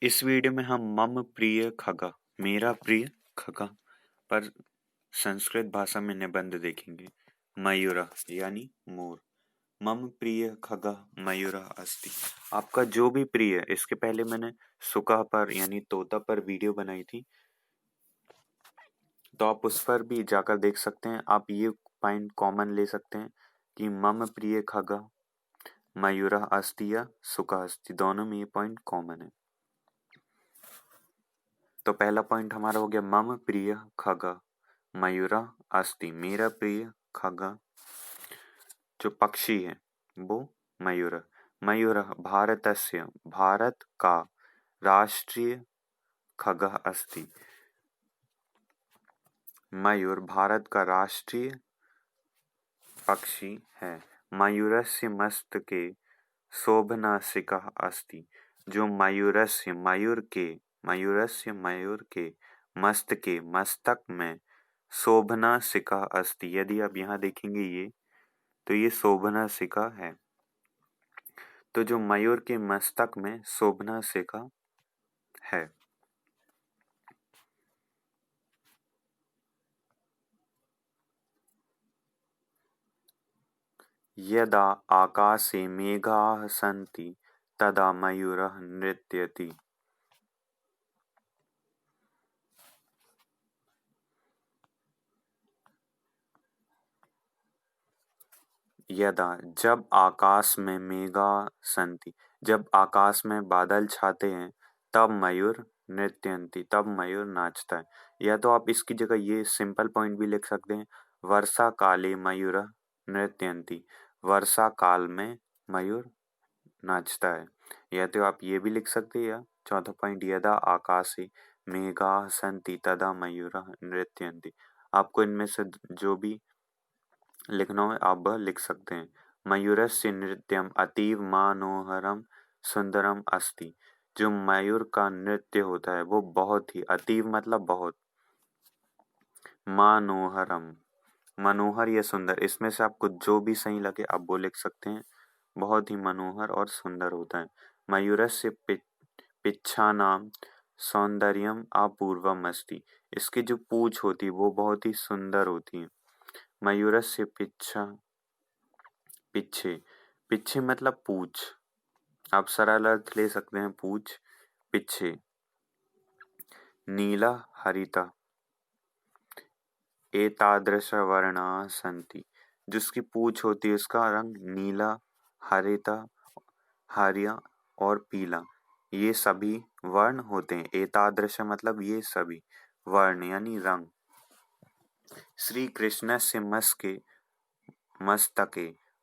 इस वीडियो में हम मम प्रिय खगा, मेरा प्रिय खगा पर संस्कृत भाषा में निबंध देखेंगे। मयूरा यानी मोर। मम प्रिय खगा मयूरा अस्ति। आपका जो भी प्रिय है, इसके पहले मैंने सुका पर यानी तोता पर वीडियो बनाई थी, तो आप उस पर भी जाकर देख सकते हैं। आप ये पॉइंट कॉमन ले सकते हैं कि मम प्रिय खगा मयूरा अस्ति या सुका अस्ति, दोनों में ये पॉइंट कॉमन है। तो पहला पॉइंट हमारा हो गया मम प्रिय खगा मयूरा अस्ति, मेरा प्रिय खगा जो पक्षी है वो मयूर। मयूर भारतस्य, भारत का राष्ट्रीय खगः अस्ति। मयूर भारत का राष्ट्रीय पक्षी है। मयूरस्य मस्तके शोभनासिकः अस्ति। जो मयूरस्य मयूर के मस्तके मस्तक में शोभनासिका अस्ति। यदि आप यहाँ देखेंगे ये, तो ये शोभनासिका है। तो जो मयूर के मस्तक में शोभनासिका है। यदा आकाशे मेघाः सन्ति तदा मयूरः नृत्यति। यदा जब आकाश में मेघा सन्ति, जब आकाश में बादल छाते हैं, तब मयूर नृत्यन्ति, तब मयूर नाचता है। या तो आप इसकी जगह ये सिंपल पॉइंट भी लिख सकते हैं, वर्षा काले मयूर नृत्यन्ति, वर्षा काल में मयूर नाचता है। या तो आप ये भी लिख सकते हैं, या चौथा पॉइंट यदा आकाशे मेघाः सन्ति तदा मयूरः नृत्यन्ति। आपको इनमें से जो भी लिखना हो आप वह लिख सकते हैं। मयूरस्य नृत्यम अतीव मनोहरम सुंदरम अस्ति। जो मयूर का नृत्य होता है वो बहुत ही, अतीव मतलब बहुत, मनोहरम मनोहर या सुंदर, इसमें से आपको जो भी सही लगे आप वो लिख सकते हैं। बहुत ही मनोहर और सुंदर होता है। मयूरस्य पिच्छानाम सौंदर्यम अपूर्वम अस्ति। इसकी जो पूंछ होती है वो बहुत ही सुंदर होती है। मयूरस्य पिच्छे, पिच्छे मतलब पूछ, आप सरल अर्थ ले सकते हैं पूछ, पिच्छे। नीला हरिता एतादृश वर्णा सन्ति। जिसकी पूछ होती है उसका रंग नीला, हरिता, हरिया और पीला, ये सभी वर्ण होते हैं। एतादृश मतलब ये सभी, वर्ण यानी रंग। श्री कृष्ण से मस्तके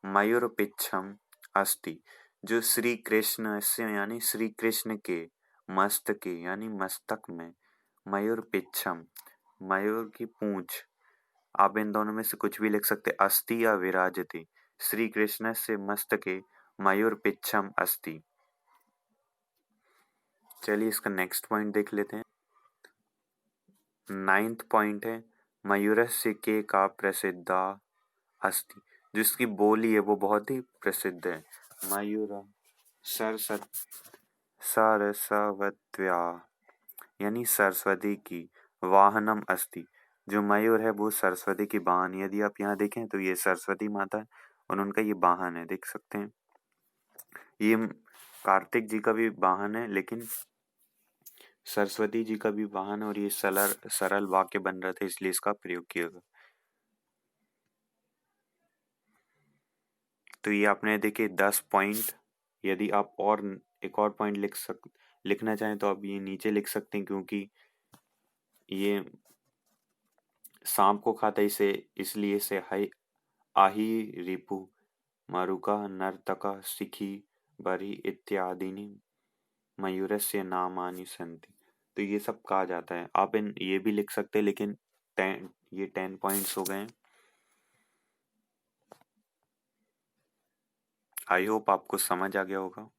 मयूर पिच्छम अस्ति। जो श्री कृष्ण से यानी श्री कृष्ण के मस्तके यानी मस्तक में मयूर पिच्छम, मयूर की पूंछ, आप इन दोनों में से कुछ भी लिख सकते। अस्ति या विराजते। श्री कृष्ण से मस्तके मयूर पिच्छम अस्ति। चलिए इसका नेक्स्ट पॉइंट देख लेते हैं। 9th पॉइंट है मयूरस्य के का प्रसिद्धा अस्ति। जिसकी बोली है वो बहुत ही प्रसिद्ध है। मयूर सरस्वत्या यानी सरस्वती की वाहनम अस्ति। जो मयूर है वो सरस्वती की वाहन। यदि आप यहाँ देखें तो ये सरस्वती माता है और उनका ये वाहन है, देख सकते हैं। ये कार्तिक जी का भी वाहन है, लेकिन सरस्वती जी का भी वाहन, और ये सरल वाक्य बन रहा था इसलिए इसका प्रयोग किया गया। तो ये आपने देखे 10 पॉइंट। यदि आप और एक और पॉइंट लिखना चाहें तो आप ये नीचे लिख सकते हैं, क्योंकि ये सांप को खाता इसे, इसलिए से हाई आही रिपु मरुका नर्तका सिखी बरी इत्यादि मयूरस्य नामानि सन्ति। तो ये सब कहा जाता है। आप ये भी लिख सकते हैं, लेकिन ये 10 पॉइंट्स हो गए। आई होप आपको समझ आ गया होगा।